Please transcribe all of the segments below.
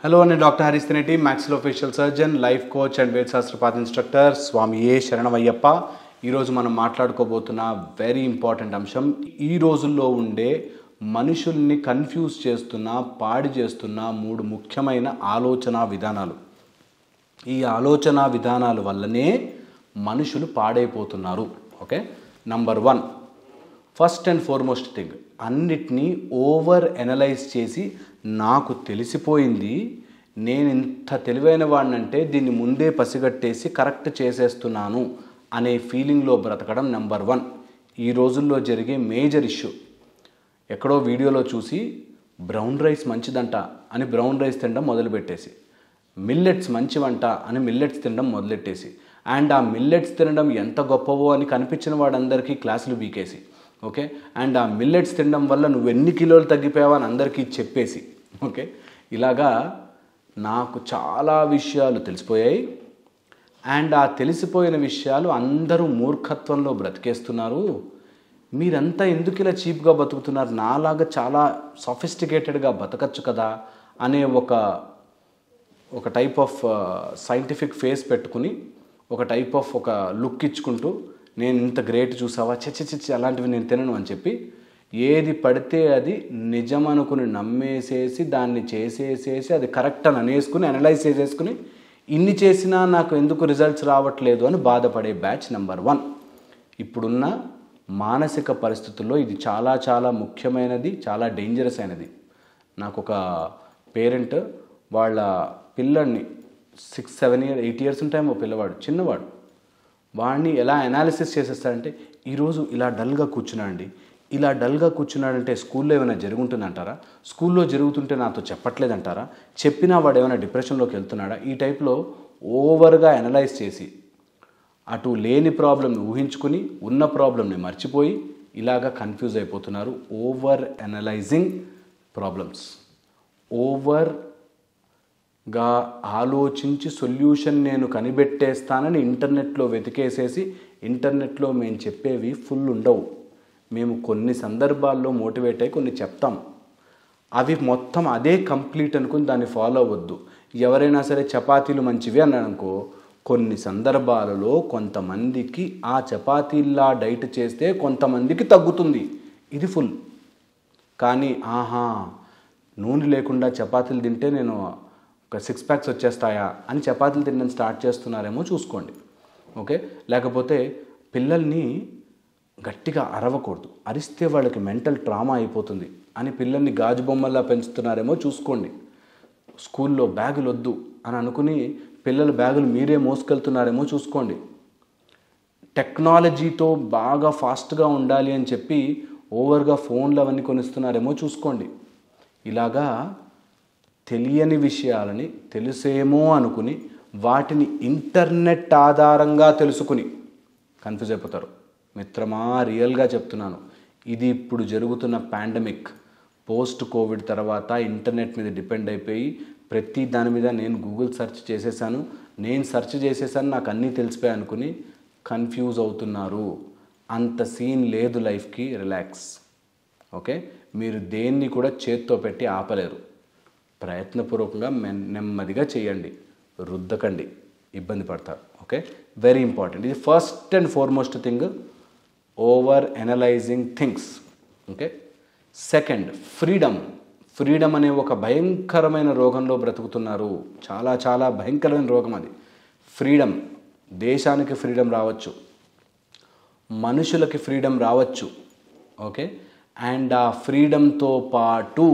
Hello, నేను doctor Harish Tineti, maxillofacial surgeon, life coach and వేదశాస్త్రపాత instructor. స్వామి ఏ శరణమయ్యప్ప. ఈరోజు మనం మాట్లాడుకోబోతున్న వెరీ ఇంపార్టెంట్ అంశం, ఈ రోజుల్లో ఉండే మనుషుల్ని కన్ఫ్యూజ్ చేస్తున్న, పాడి చేస్తున్న 3 ముఖ్యమైన ఆలోచన విధానాలు. ఈ ఆలోచన విధానాల వల్లనే మనుషులు పాడైపోతున్నారు. Okay, number 1, first and foremost thing, అన్నిటినీ ఓవర్ ఎనలైజ్ చేసి నాకు తెలిసిపోయింది, నేను ఇంత తెలివైన వాడినంటే దీన్ని ముందే పసిగట్టేసి కరెక్ట్ చేసేస్తున్నాను అనే ఫీలింగ్లో బ్రతకడం నంబర్ 1. ఈ రోజుల్లో జరిగే మేజర్ ఇష్యూ. ఎక్కడో వీడియోలో చూసి బ్రౌన్ రైస్ మంచిదంట అని బ్రౌన్ రైస్ తినడం మొదలుపెట్టేసి, మిల్లెట్స్ మంచివంట అని మిల్లెట్స్ తినడం మొదలెట్టేసి, అండ్ ఆ మిల్లెట్స్ తినడం ఎంత గొప్పవో అని కనిపించిన వాడందరికీ క్లాసులు బీకేసి, ఓకే, అండ్ ఆ మిల్లెట్స్ తినడం వల్ల నువ్వు ఎన్ని కిలోలు తగ్గిపోయావా అని అందరికీ చెప్పేసి, ఓకే, ఇలాగా నాకు చాలా విషయాలు తెలిసిపోయాయి. అండ్ ఆ తెలిసిపోయిన విషయాలు అందరూ మూర్ఖత్వంలో బ్రతికేస్తున్నారు. మీరంతా ఎందుకు ఇలా చీప్గా బతుకుతున్నారు, నాలాగా చాలా సొఫిస్టికేటెడ్గా బతకచ్చు కదా అనే ఒక టైప్ ఆఫ్ సైంటిఫిక్ ఫేస్ పెట్టుకుని, ఒక టైప్ ఆఫ్ ఒక లుక్ ఇచ్చుకుంటూ, నేను ఇంత గ్రేట్ చూసావా, చిచ్చి అలాంటివి నేను తినను అని చెప్పి ఏది పడితే అది నిజం అనుకుని నమ్మేసేసి, దాన్ని చేసేసేసి అది కరెక్ట్ అని అనేసుకుని, అనలైజ్ చేసేసుకుని, ఇన్ని చేసినా నాకు ఎందుకు రిజల్ట్స్ రావట్లేదు అని బాధపడే బ్యాచ్ నంబర్ 1. ఇప్పుడున్న మానసిక పరిస్థితుల్లో ఇది చాలా చాలా ముఖ్యమైనది, చాలా డేంజరస్ అయినది. నాకు ఒక పేరెంట్ వాళ్ళ పిల్లల్ని 6, 7 years 8 years ఉంటాయేమో పిల్లవాడు, చిన్నవాడు, వాడిని ఎలా అనాలిసిస్ చేసేస్తారంటే, ఈరోజు ఇలా డల్గా కూర్చున్నాడండి, ఇలా డల్గా కూర్చున్నాడంటే స్కూల్లో ఏమైనా జరుగుతుందంటారా, స్కూల్లో జరుగుతుంటే నాతో చెప్పట్లేదంటారా, చెప్పినా వాడు ఏమైనా డిప్రెషన్లోకి వెళ్తున్నాడా, ఈ టైప్లో ఓవర్గా అనలైజ్ చేసి అటు లేని ప్రాబ్లమ్ని ఊహించుకుని ఉన్న ప్రాబ్లమ్ని మర్చిపోయి ఇలాగా కన్ఫ్యూజ్ అయిపోతున్నారు. ఓవర్ అనలైజింగ్ ప్రాబ్లమ్స్, ఓవర్గా ఆలోచించి సొల్యూషన్ నేను కనిపెట్టేస్తానని ఇంటర్నెట్లో వెతికేసేసి, ఇంటర్నెట్లో మేము చెప్పేవి ఫుల్ ఉండవు. మేము కొన్ని సందర్భాల్లో మోటివేట్ అయ్యి కొన్ని చెప్తాం, అవి మొత్తం అదే కంప్లీట్ అనుకుని దాన్ని ఫాలో అవ్వద్దు. ఎవరైనా సరే చపాతీలు మంచివి అన్నాడు అనుకో, కొన్ని సందర్భాలలో కొంతమందికి ఆ చపాతీల్లా డైట్ చేస్తే కొంతమందికి తగ్గుతుంది, ఇది ఫుల్. కానీ నూనె లేకుండా చపాతీలు తింటే నేను ఒక 6 packs వచ్చేస్తాయా అని చపాతీలు తినడం స్టార్ట్ చేస్తున్నారేమో చూసుకోండి. ఓకే, లేకపోతే పిల్లల్ని గట్టిగా అరవకూడదు, అరిస్తే వాళ్ళకి మెంటల్ ట్రామా అయిపోతుంది అని పిల్లల్ని గాజు బొమ్మల్లా పెంచుతున్నారేమో చూసుకోండి. స్కూల్లో బ్యాగులు వద్దు అని అనుకుని పిల్లల బ్యాగులు మీరే మోసుకెళ్తున్నారేమో చూసుకోండి. టెక్నాలజీతో బాగా ఫాస్ట్గా ఉండాలి అని చెప్పి ఓవర్గా ఫోన్లు అవన్నీ కొనిస్తున్నారేమో చూసుకోండి. ఇలాగా తెలియని విషయాలని తెలుసేమో అనుకుని వాటిని ఇంటర్నెట్ ఆధారంగా తెలుసుకుని కన్ఫ్యూజ్ అయిపోతారు. మిత్రమా, రియల్గా చెప్తున్నాను, ఇది ఇప్పుడు జరుగుతున్న పాండమిక్, పోస్ట్ కోవిడ్ తర్వాత ఇంటర్నెట్ మీద డిపెండ్ అయిపోయి ప్రతి దాని మీద నేను గూగుల్ సెర్చ్ చేసేసాను, నాకు అన్నీ తెలిసిపోయాయి అనుకుని కన్ఫ్యూజ్ అవుతున్నారు. అంత సీన్ లేదు లైఫ్కి, రిలాక్స్. ఓకే, మీరు దేన్ని కూడా చేత్తో పెట్టి ఆపలేరు. ప్రయత్నపూర్వకంగా నెమ్మదిగా చేయండి, రుద్దకండి, ఇబ్బంది పడతారు. Okay, very important. ఇది first and foremost thing, over analysing things. Okay, second, freedom అనే ఒక భయంకరమైన రోగంలో బ్రతుకుతున్నారు. చాలా చాలా భయంకరమైన రోగం అది. ఫ్రీడమ్, దేశానికి ఫ్రీడమ్ రావచ్చు, మనుషులకి ఫ్రీడమ్ రావచ్చు. ఓకే, అండ్ ఆ ఫ్రీడమ్తో పాటు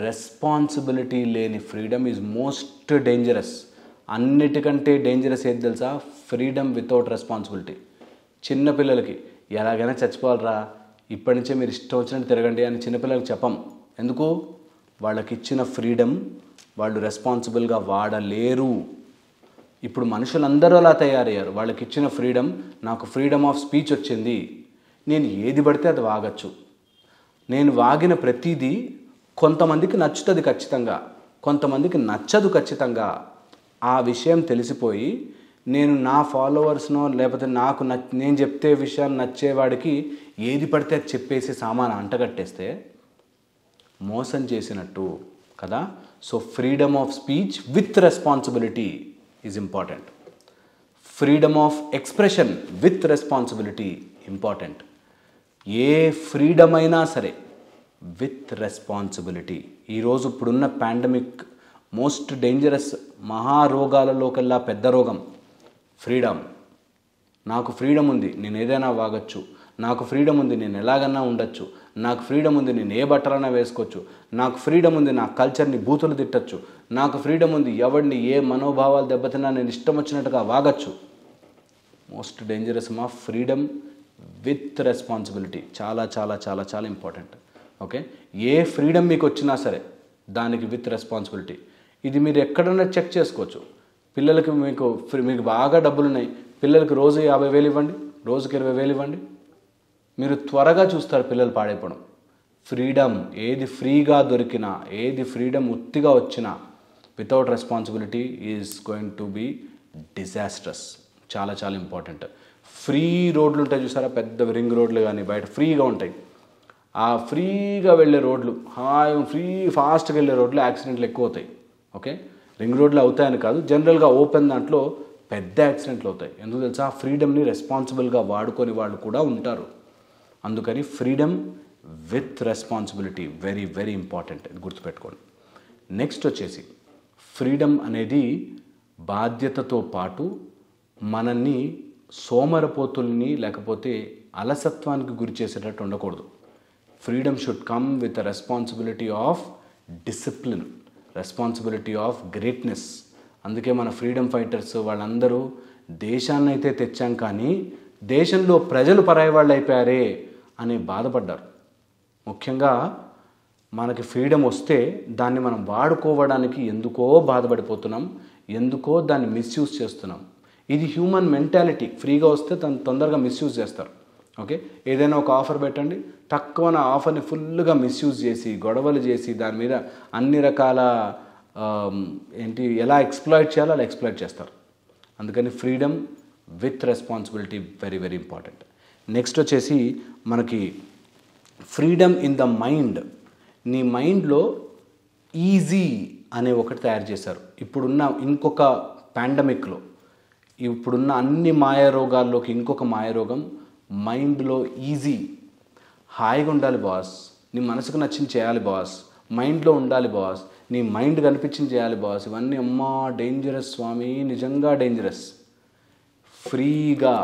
రెస్పాన్సిబిలిటీ లేని ఫ్రీడమ్ ఈజ్ మోస్ట్ డేంజరస్. అన్నిటికంటే డేంజరస్ ఏది తెలుసా? Freedom without responsibility. చిన్నపిల్లలకి ఎలాగైనా చచ్చిపోవాలరా, ఇప్పటి నుంచే మీరు ఇష్టం వచ్చినట్టు తిరగండి అని చిన్నపిల్లలకి చెప్పం. ఎందుకు? వాళ్ళకి ఇచ్చిన ఫ్రీడమ్ వాళ్ళు రెస్పాన్సిబుల్గా వాడలేరు. ఇప్పుడు మనుషులందరూ అలా తయారయ్యారు. వాళ్ళకి ఇచ్చిన ఫ్రీడమ్, నాకు ఫ్రీడమ్ ఆఫ్ స్పీచ్ వచ్చింది, నేను ఏది పడితే అది వాగచ్చు, నేను వాగిన ప్రతిదీ కొంతమందికి నచ్చుతుంది ఖచ్చితంగా, కొంతమందికి నచ్చదు ఖచ్చితంగా. ఆ విషయం తెలిసిపోయి నేను నా ఫాలోవర్స్నో లేకపోతే నేను చెప్తే విషయాన్ని నచ్చేవాడికి ఏది పడితే అది చెప్పేసి సామాను అంటగట్టేస్తే మోసం చేసినట్టు కదా. So freedom of speech with responsibility is important. Freedom of expression with responsibility important. A freedom అయినా సరే విత్ రెస్పాన్సిబిలిటీ. ఈరోజు ఇప్పుడున్న పాండమిక్ మోస్ట్ డేంజరస్ మహారోగాలలోకెల్లా పెద్ద రోగం ఫ్రీడమ్. నాకు ఫ్రీడమ్ ఉంది, నేను ఏదైనా వాగచ్చు. నాకు ఫ్రీడమ్ ఉంది, నేను ఎలాగన్నా ఉండొచ్చు. నాకు ఫ్రీడమ్ ఉంది, నేను ఏ బట్టలైనా వేసుకోవచ్చు. నాకు ఫ్రీడమ్ ఉంది, నా కల్చర్ని బూతులు తిట్టచ్చు. నాకు ఫ్రీడమ్ ఉంది, ఎవరిని ఏ మనోభావాలు దెబ్బతిన్నా నేను ఇష్టం వచ్చినట్టుగా వాగచ్చు. మోస్ట్ డేంజరస్ మా ఫ్రీడమ్ విత్ రెస్పాన్సిబిలిటీ. చాలా చాలా చాలా చాలా ఇంపార్టెంట్. ఓకే, ఏ ఫ్రీడమ్ మీకు వచ్చినా సరే దానికి విత్ రెస్పాన్సిబిలిటీ. ఇది మీరు ఎక్కడన్నా చెక్ చేసుకోవచ్చు. పిల్లలకి మీకు బాగా డబ్బులు ఉన్నాయి, పిల్లలకి రోజు 50,000 ఇవ్వండి, రోజుకి 20,000 ఇవ్వండి, మీరు త్వరగా చూస్తారు పిల్లలు పాడైపోవడం. ఫ్రీడమ్ ఏది ఫ్రీగా దొరికినా, ఏది ఫ్రీడమ్ ఉత్తిగా వచ్చినా without responsibility is going to be disastrous. చాలా చాలా ఇంపార్టెంట్. ఫ్రీ రోడ్లు ఉంటాయి చూసారా, పెద్ద రింగ్ రోడ్లు కానీ బయట ఫ్రీగా ఉంటాయి. ఆ ఫ్రీగా వెళ్ళే రోడ్లు, ఫాస్ట్గా వెళ్ళే రోడ్లు యాక్సిడెంట్లు ఎక్కువ అవుతాయి. ఓకే, రింగ్ రోడ్లు అవుతాయని కాదు, జనరల్గా ఓపెన్ దాంట్లో పెద్ద యాక్సిడెంట్లు అవుతాయి. ఎందుకు తెలుసా, ఆ ఫ్రీడమ్ని రెస్పాన్సిబుల్గా వాడుకొని వాళ్ళు కూడా ఉంటారు. అందుకని freedom with responsibility very very important, ఇది గుర్తుపెట్టుకోండి. నెక్స్ట్ వచ్చేసి ఫ్రీడమ్ అనేది బాధ్యతతో పాటు మనల్ని సోమరపోతుల్ని లేకపోతే అలసత్వానికి గురి చేసేటట్టు ఉండకూడదు. Freedom should come with a responsibility of discipline, responsibility of greatness. అందుకే మన ఫ్రీడమ్ ఫైటర్స్ వాళ్ళందరూ దేశాన్ని అయితే తెచ్చాం కానీ దేశంలో ప్రజలు పరాయి వాళ్ళు అయిపోయారే అని బాధపడ్డారు. ముఖ్యంగా మనకి ఫ్రీడమ్ వస్తే దాన్ని మనం వాడుకోవడానికి ఎందుకో బాధపడిపోతున్నాం, ఎందుకో దాన్ని మిస్యూజ్ చేస్తున్నాం. ఇది హ్యూమన్ మెంటాలిటీ. ఫ్రీగా వస్తే దాన్ని తొందరగా మిస్యూజ్ చేస్తారు. ఓకే, ఏదైనా ఒక ఆఫర్ పెట్టండి, తక్కువ ఆఫర్ని ఫుల్గా మిస్యూజ్ చేసి గొడవలు చేసి దాని మీద అన్ని రకాల ఎలా ఎక్స్ప్లాయిట్ చేయాలో అలా ఎక్స్ప్లాయిట్ చేస్తారు. అందుకని freedom with responsibility very very important. Next వచ్చేసి మనకి ఫ్రీడమ్ ఇన్ ద మైండ్. నీ మైండ్లో ఈజీ అనే ఒకటి తయారు చేశారు. ఇప్పుడున్న ఇంకొక పాండమిక్లో, ఇప్పుడున్న అన్ని మాయారోగాల్లోకి ఇంకొక మాయారోగం మైండ్లో ఈజీ. హాయిగా ఉండాలి బాస్, నీ మనసుకు నచ్చింది చేయాలి బాస్, మైండ్లో ఉండాలి బాస్, నీ మైండ్ కనిపించింది చేయాలి బాస్. ఇవన్నీ అమ్మా డేంజరస్ స్వామి, నిజంగా డేంజరస్. ఫ్రీగా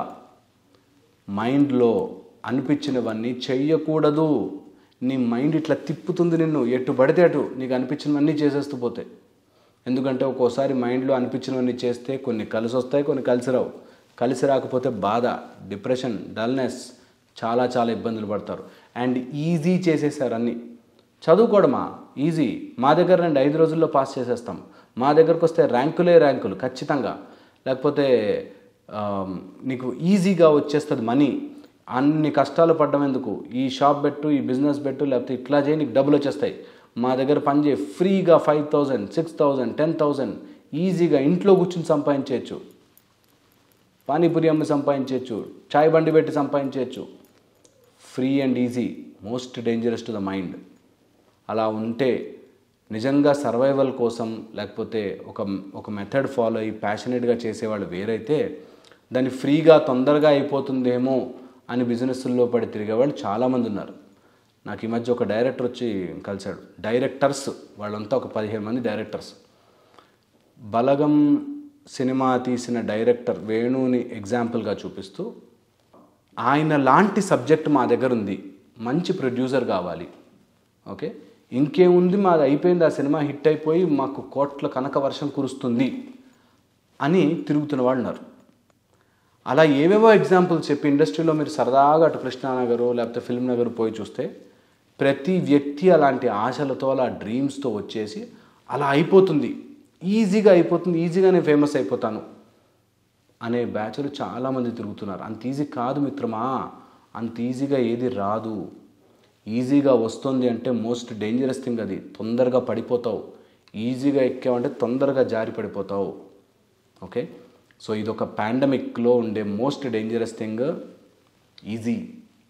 మైండ్లో అనిపించినవన్నీ చెయ్యకూడదు. నీ మైండ్ ఇట్లా తిప్పుతుంది నిన్ను, ఎటు పడితే అటు నీకు అనిపించినవన్నీ చేసేస్తూ పోతాయి. ఎందుకంటే ఒక్కోసారి మైండ్లో అనిపించినవన్నీ చేస్తే కొన్ని కలిసి వస్తాయి, కొన్ని కలిసి రావు. కలిసి రాకపోతే బాధ, డిప్రెషన్, డల్నెస్, చాలా చాలా ఇబ్బందులు పడతారు. అండ్ ఈజీ చేసేసారు అన్నీ. చదువుకోవడమా ఈజీ, మా దగ్గర రండి 5 రోజుల్లో పాస్ చేసేస్తాం, మా దగ్గరకు వస్తే ర్యాంకులు ఖచ్చితంగా, లేకపోతే నీకు ఈజీగా వచ్చేస్తుంది మనీ, అన్ని కష్టాలు పడ్డం ఎందుకు, ఈ షాప్ పెట్టు, ఈ బిజినెస్ పెట్టు, లేకపోతే ఇట్లా చేయి నీకు డబ్బులు వచ్చేస్తాయి, మా దగ్గర పని చేయి, ఫ్రీగా 5,000, 6,000, 10,000 ఈజీగా ఇంట్లో కూర్చుని సంపాదించవచ్చు, పానీపూరి అమ్మి సంపాదించవచ్చు, చాయ్ బండి పెట్టి సంపాదించవచ్చు. Free and easy, most dangerous to the mind. అలా ఉంటే నిజంగా సర్వైవల్ కోసం లేకపోతే ఒక మెథడ్ ఫాలో అయ్యి ప్యాషనేట్గా చేసేవాళ్ళు వేరైతే దాన్ని ఫ్రీగా తొందరగా అయిపోతుందేమో అని బిజినెస్ల్లో పడి తిరిగేవాళ్ళు చాలామంది ఉన్నారు. నాకు ఈ మధ్య ఒక డైరెక్టర్ వచ్చి కలిశాడు. డైరెక్టర్స్ వాళ్ళంతా ఒక 15 మంది డైరెక్టర్స్. బలగం సినిమా తీసిన డైరెక్టర్ వేణుని ఎగ్జాంపుల్గా చూపిస్తూ, ఆయన లాంటి సబ్జెక్ట్ మా దగ్గర ఉంది, మంచి ప్రొడ్యూసర్ కావాలి, ఓకే ఇంకేముంది మాది అయిపోయింది, ఆ సినిమా హిట్ అయిపోయి మాకు కోట్ల కనక వర్షం కురుస్తుంది అని తిరుగుతున్న వాళ్ళు ఉన్నారు. అలా ఏవేవో ఎగ్జాంపుల్స్ చెప్పి ఇండస్ట్రీలో మీరు సరదాగా అటు కృష్ణానగర్ లేకపోతే ఫిల్మ్ నగర్ పోయి చూస్తే ప్రతి వ్యక్తి అలాంటి ఆశలతో అలా డ్రీమ్స్తో వచ్చేసి అలా అయిపోతుంది, ఈజీగా అయిపోతుంది, ఈజీగానే ఫేమస్ అయిపోతాను అనే బ్యాచ్లు చాలామంది తిరుగుతున్నారు. అంత ఈజీ కాదు మిత్రమా, అంత ఈజీగా ఏది రాదు. ఈజీగా వస్తుంది అంటే మోస్ట్ డేంజరస్ థింగ్ అది. తొందరగా పడిపోతావు, ఈజీగా ఎక్కావంటే తొందరగా జారి పడిపోతావు. ఓకే, సో ఇదొక పాండమిక్లో ఉండే మోస్ట్ డేంజరస్ థింగ్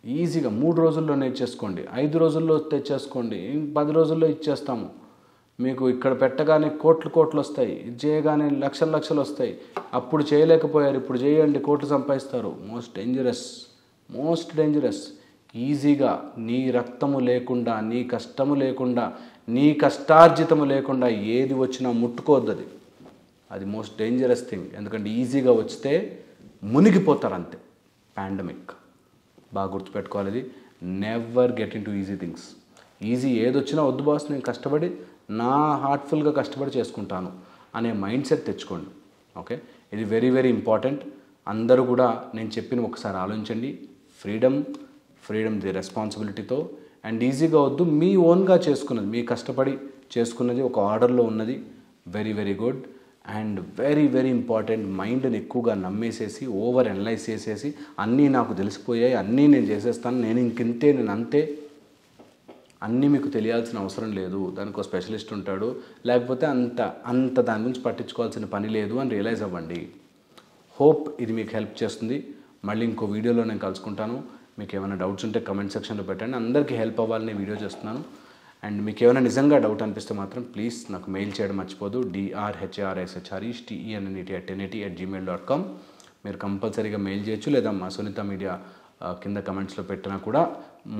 ఈజీగా 3 రోజుల్లో నేర్చేసుకోండి, 5 రోజుల్లో తెచ్చేసుకోండి, 10 రోజుల్లో ఇచ్చేస్తాము, మీకు ఇక్కడ పెట్టగానే కోట్లు వస్తాయి, ఇది చేయగానే లక్షలు వస్తాయి, అప్పుడు చేయలేకపోయారు ఇప్పుడు చేయండి కోట్లు సంపాదిస్తారు. Most dangerous. ఈజీగా నీ రక్తము లేకుండా, నీ కష్టము లేకుండా, నీ కష్టార్జితము లేకుండా ఏది వచ్చినా ముట్టుకోవద్దు. అది మోస్ట్ డేంజరస్ థింగ్. ఎందుకంటే ఈజీగా వస్తే మునిగిపోతారు అంతే. పాండమిక్ బాగా గుర్తుపెట్టుకోవాలి. ఇది never get in to easy things. Easy ఏదొచ్చినా వద్దు బాస్, నేను కష్టపడి నా హార్ట్ఫుల్గా కష్టపడి చేసుకుంటాను అనే మైండ్ సెట్ తెచ్చుకోండి. ఓకే, ఇది వెరీ వెరీ ఇంపార్టెంట్. అందరూ కూడా నేను చెప్పిన ఒకసారి ఆలోచించండి. ఫ్రీడమ్ ది రెస్పాన్సిబిలిటీతో అండ్ ఈజీగా వద్దు. మీ ఓన్గా చేసుకున్నది, మీ కష్టపడి చేసుకున్నది ఒక ఆర్డర్లో ఉన్నది. Very very good. And very very important, మైండ్ని ఎక్కువగా నమ్మేసేసి ఓవర్ అనలైజ్ చేసేసి అన్నీ నాకు తెలిసిపోయాయి, అన్నీ నేను చేసేస్తాను, నేను అంతే, అన్నీ మీకు తెలియాల్సిన అవసరం లేదు, దానికి ఒక స్పెషలిస్ట్ ఉంటాడు, లేకపోతే అంత దాని గురించి పట్టించుకోవాల్సిన పని లేదు అని రియలైజ్ అవ్వండి. హోప్ ఇది మీకు హెల్ప్ చేస్తుంది. మళ్ళీ ఇంకో వీడియోలో నేను కలుసుకుంటాను. మీకు ఏమైనా డౌట్స్ ఉంటే కమెంట్ సెక్షన్లో పెట్టండి. అందరికీ హెల్ప్ అవ్వాలని వీడియో చేస్తున్నాను. అండ్ మీకు ఏమైనా నిజంగా డౌట్ అనిపిస్తే మాత్రం ప్లీజ్ నాకు మెయిల్ చేయడం మర్చిపోదు. drhrshresh@1080@gmail.com. మీరు కంపల్సరీగా మెయిల్ చేయొచ్చు, లేదా మా సునీత మీడియా కింద కమెంట్స్లో పెట్టినా కూడా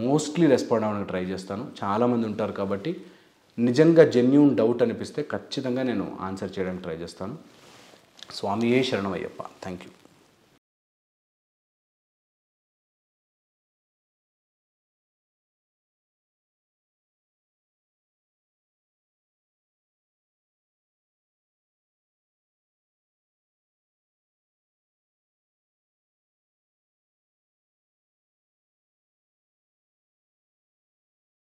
మోస్ట్లీ రెస్పాండ్ అవ్వడానికి ట్రై చేస్తాను. చాలామంది ఉంటారు కాబట్టి నిజంగా జెన్యూన్ డౌట్ అనిపిస్తే ఖచ్చితంగా నేను ఆన్సర్ చేయడానికి ట్రై చేస్తాను. స్వామియే శరణమయ్యప్ప. Thank you.